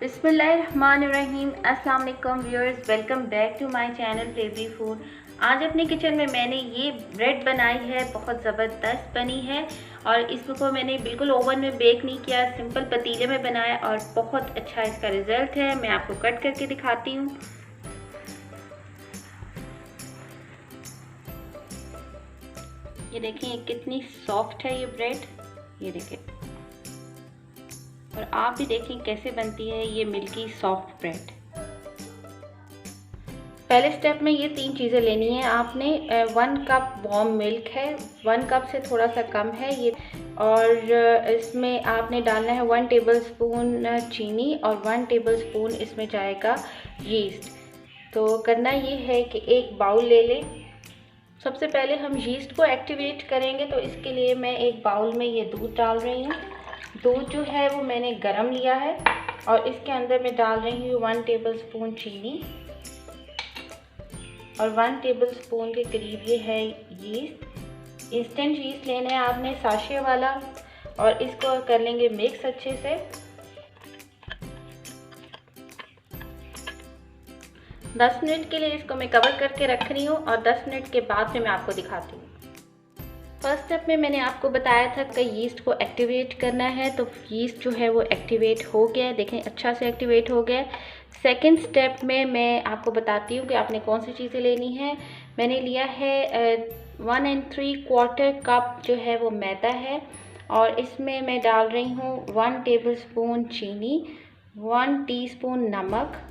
बिस्मिल्लाहिर्रहमानिर्रहीम। अस्सलाम वालेकुम viewers, welcome back to my channel flavory food. आज अपने किचन में मैंने ये ब्रेड बनाई है, बहुत ज़बरदस्त बनी है। और इसको मैंने बिल्कुल ओवन में बेक नहीं किया, सिंपल पतीले में बनाया और बहुत अच्छा इसका रिज़ल्ट है। मैं आपको कट करके दिखाती हूँ। ये देखें कितनी सॉफ्ट है ये ब्रेड, ये देखें। और आप भी देखें कैसे बनती है ये मिल्की सॉफ्ट ब्रेड। पहले स्टेप में ये 3 चीज़ें लेनी है आपने। 1 कप वार्म मिल्क है, 1 कप से थोड़ा सा कम है ये। और इसमें आपने डालना है 1 टेबलस्पून चीनी और 1 टेबलस्पून इसमें जाएगा यीस्ट। तो करना ये है कि एक बाउल ले लें। सबसे पहले हम यीस्ट को एक्टिवेट करेंगे, तो इसके लिए मैं एक बाउल में ये दूध डाल रही हूँ। दूध जो है वो मैंने गरम लिया है और इसके अंदर मैं डाल रही हूँ 1 टेबलस्पून चीनी और 1 टेबलस्पून के करीब ये है यीस्ट। इंस्टेंट यीस्ट लेना है आपने, साशे वाला। और इसको कर लेंगे मिक्स अच्छे से। 10 मिनट के लिए इसको मैं कवर करके रख रही हूँ और 10 मिनट के बाद फिर मैं आपको दिखाती हूँ। फर्स्ट स्टेप में मैंने आपको बताया था कि यीस्ट को एक्टिवेट करना है, तो यीस्ट जो है वो एक्टिवेट हो गया है, देखें अच्छा से एक्टिवेट हो गया है। सेकंड स्टेप में मैं आपको बताती हूँ कि आपने कौन सी चीज़ें लेनी है। मैंने लिया है 1 3/4 कप जो है वो मैदा है और इसमें मैं डाल रही हूँ 1 टेबलस्पून चीनी, 1 टीस्पून नमक,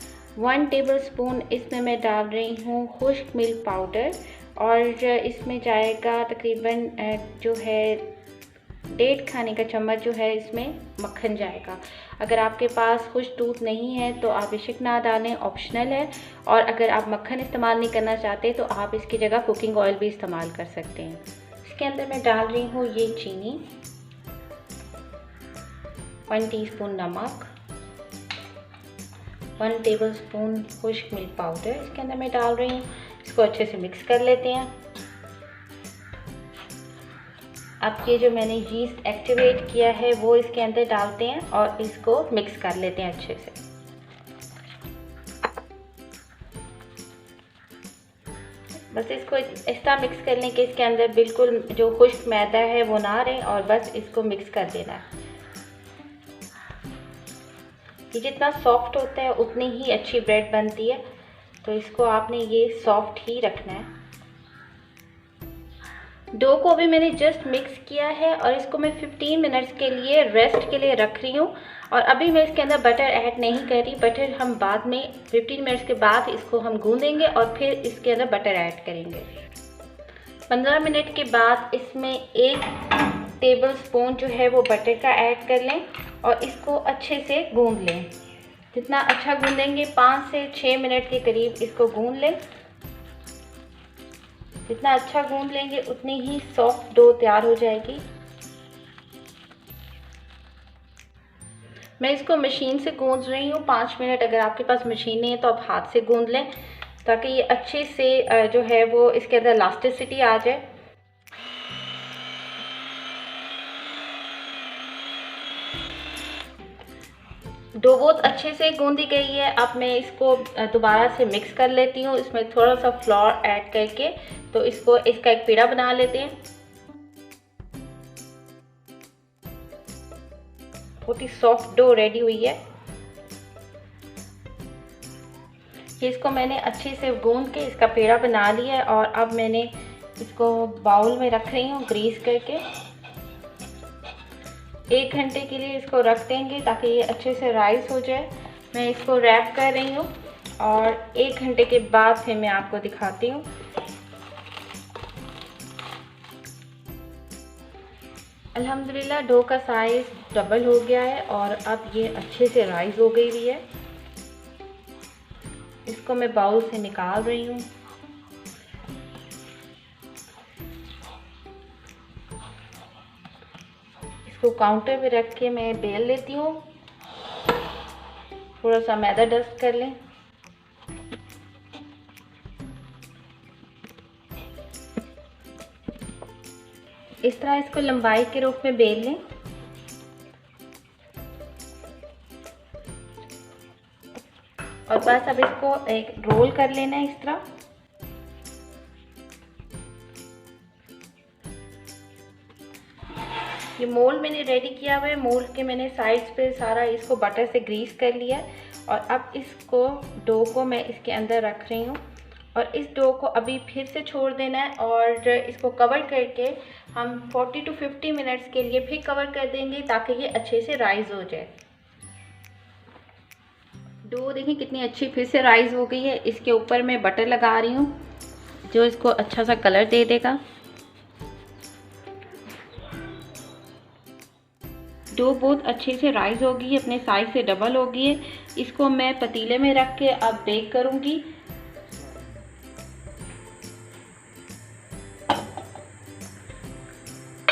1 टेबलस्पून इसमें मैं डाल रही हूँ खुश्क मिल्क पाउडर और इसमें जाएगा तकरीबन जो है 1.5 खाने का चम्मच जो है इसमें मक्खन जाएगा। अगर आपके पास खुश दूध नहीं है तो आप बेशक ना डालें, ऑप्शनल है। और अगर आप मक्खन इस्तेमाल नहीं करना चाहते तो आप इसकी जगह कुकिंग ऑयल भी इस्तेमाल कर सकते हैं। इसके अंदर मैं डाल रही हूँ ये चीनी, 1 टीस्पून नमक, 1 टेबलस्पून खुश्क मिल्क पाउडर इसके अंदर मैं डाल रही हूँ। इसको अच्छे से मिक्स कर लेते हैं। अब ये जो मैंने यीस्ट एक्टिवेट किया है वो इसके अंदर डालते हैं और इसको मिक्स कर लेते हैं अच्छे से। बस इसको इस तरह मिक्स कर लें कि इसके अंदर बिल्कुल जो खुश्क मैदा है वो ना रहे और बस इसको मिक्स कर देना है। ये जितना सॉफ्ट होता है उतनी ही अच्छी ब्रेड बनती है, तो इसको आपने ये सॉफ्ट ही रखना है। डो को भी मैंने जस्ट मिक्स किया है और इसको मैं 15 मिनट्स के लिए रेस्ट के लिए रख रही हूँ। और अभी मैं इसके अंदर बटर ऐड नहीं कर रही, बटर हम बाद में 15 मिनट्स के बाद इसको हम गूंदेंगे और फिर इसके अंदर बटर ऐड करेंगे। 15 मिनट के बाद इसमें 1 टेबलस्पून जो है वो बटर का ऐड कर लें और इसको अच्छे से गूंद लें। जितना अच्छा गूंदेंगे 5 से 6 मिनट के करीब इसको गूंद लें। जितना अच्छा गूंद लेंगे उतनी ही सॉफ्ट डो तैयार हो जाएगी। मैं इसको मशीन से गूंद रही हूँ 5 मिनट। अगर आपके पास मशीन नहीं है तो आप हाथ से गूंद लें ताकि ये अच्छे से जो है वो इसके अंदर इलास्टिसिटी आ जाए। डो बहुत अच्छे से गूंदी गई है। अब मैं इसको दोबारा से मिक्स कर लेती हूँ, इसमें थोड़ा सा फ्लोर ऐड करके। तो इसको इसका एक पेड़ा बना लेते हैं। बहुत ही सॉफ्ट डो रेडी हुई है। ये इसको मैंने अच्छे से गूंद के इसका पेड़ा बना लिया है और अब मैंने इसको बाउल में रख रही हूँ ग्रीस करके। 1 घंटे के लिए इसको रख देंगे ताकि ये अच्छे से राइस हो जाए। मैं इसको रैप कर रही हूँ और 1 घंटे के बाद फिर मैं आपको दिखाती हूँ। अल्हम्दुलिल्लाह डो का साइज़ डबल हो गया है और अब ये अच्छे से राइस हो गई हुई है। इसको मैं बाउल से निकाल रही हूँ। इसको काउंटर पे रख के मैं बेल लेती हूँ। थोड़ा सा मैदा डस्ट कर लें। इस तरह इसको लंबाई के रूप में बेल लें। और बस अब इसको एक रोल कर लेना है इस तरह। ये मोल्ड मैंने रेडी किया हुआ है। मोल्ड के मैंने साइड्स पे सारा इसको बटर से ग्रीस कर लिया है और अब इसको डो को मैं इसके अंदर रख रही हूँ और इस डो को अभी फिर से छोड़ देना है और इसको कवर करके हम 40 to 50 मिनट्स के लिए फिर कवर कर देंगे ताकि ये अच्छे से राइज़ हो जाए। डो देखिए कितनी अच्छी फिर से राइज़ हो गई है। इसके ऊपर मैं बटर लगा रही हूँ जो इसको अच्छा सा कलर दे देगा। डो बहुत अच्छे से राइज़ हो गई है, अपने साइज से डबल हो गई है। इसको मैं पतीले में रख के अब बेक करूँगी।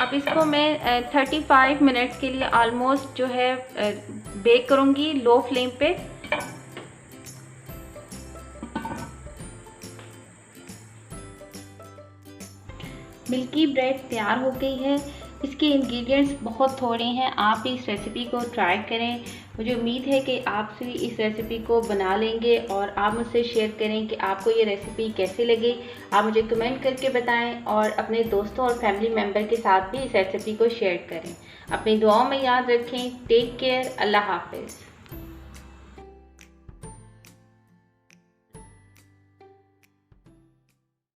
अब इसको मैं 35 मिनट्स के लिए ऑलमोस्ट जो है बेक करूँगी लो फ्लेम पे। मिल्की ब्रेड तैयार हो गई है। इसके इंग्रेडिएंट्स बहुत थोड़े हैं, आप इस रेसिपी को ट्राई करें। मुझे उम्मीद है कि आप भी इस रेसिपी को बना लेंगे और आप मुझसे शेयर करें कि आपको ये रेसिपी कैसे लगी। आप मुझे कमेंट करके बताएं और अपने दोस्तों और फैमिली मेम्बर के साथ भी इस रेसिपी को शेयर करें। अपनी दुआओं में याद रखें। Take care. अल्लाह हाफिज़।